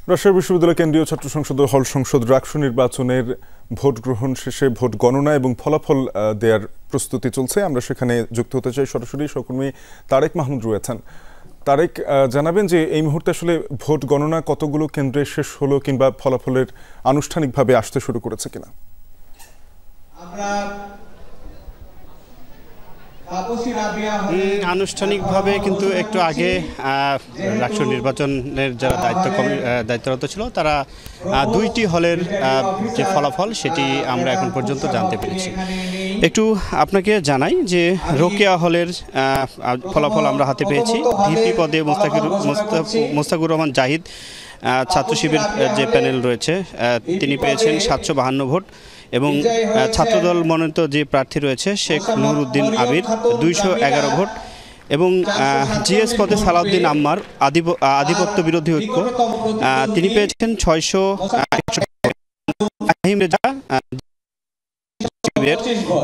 রাজশাহী বিশ্ববিদ্যালয় কেন্দ্রীয় ছাত্র সংসদ ও হল সংসদ রাকসু নির্বাচনের ভোট গ্রহণ শেষে ভোট গণনা এবং ফলাফল দেওয়ার প্রস্তুতি চলছে। আমরা সেখানে যুক্ত হতে চাই। সরাসরি সহকর্মী তারেক মাহমুদ রয়েছেন। তারেক, জানাবেন যে এই মুহূর্তে আসলে ভোট গণনা কতগুলো কেন্দ্রে শেষ হলো কিংবা ফলাফলের আনুষ্ঠানিকভাবে আসতে শুরু করেছে কিনা? আনুষ্ঠানিকভাবে কিন্তু একটু আগে রাষ্ট্র নির্বাচনের যারা দায়িত্বরত ছিল তারা দুইটি হলের যে ফলাফল সেটি আমরা এখন পর্যন্ত জানতে পেরেছি। একটু আপনাকে জানাই যে রোকেয়া হলের ফলাফল আমরা হাতে পেয়েছি। ভিপি পদে মোস্তাকুর রহমান জাহিদ ছাত্র শিবির যে প্যানেল রয়েছে তিনি পেয়েছেন 752 ভোট এবং ছাত্রদল মনোনীত যে প্রার্থী রয়েছে শেখ নুরউদ্দিন আবির 211 ভোট এবং জিএস পদে সালাউদ্দিন আম্মার আধিপত্য বিরোধী ঐক্য তিনি পেয়েছেন 600।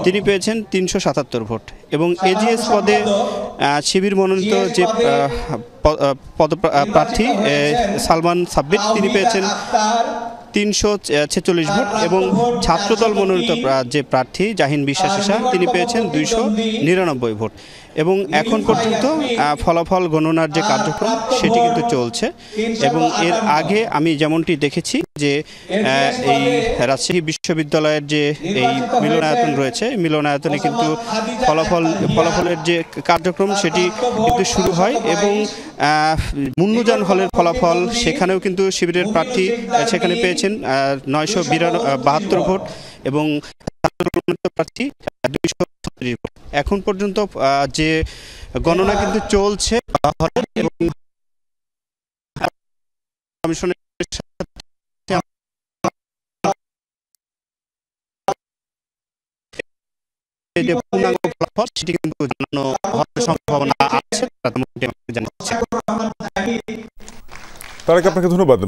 তিনি পেয়েছেন 377 ভোট এবং এজিএস পদে শিবির মনোনীত যে পদপ্রার্থী সালমান সাব্বির তিনি পেয়েছেন 346 ভোট এবং ছাত্রদল মনোনীত যে প্রার্থী জাহিন বিশ্বাস তিনি পেয়েছেন 299 ভোট এবং এখন পর্যন্ত ফলাফল গণনার যে কার্যক্রম সেটি কিন্তু চলছে। এবং এর আগে আমি যেমনটি দেখেছি যে এই রাজশাহী বিশ্ববিদ্যালয়ের যে এই মিলনায়তন রয়েছে মিলনায়তনে কিন্তু ফলাফলের যে কার্যক্রম সেটি কিন্তু শুরু হয় এবং মুন্নুজান হলের ফলাফল সেখানেও কিন্তু শিবিরের প্রার্থী সেখানে পেয়েছেন 972 ভোট এবং প্রার্থী 236 ভোট। এখন পর্যন্ত যে গণনা কিন্তু চলছে এবং কমিশনের যে পূর্ণাঙ্গ ফলাফল সেটি কিন্তু জানানো হওয়ার সম্ভাবনা আছে। তারেক, আপনাকে ধন্যবাদ।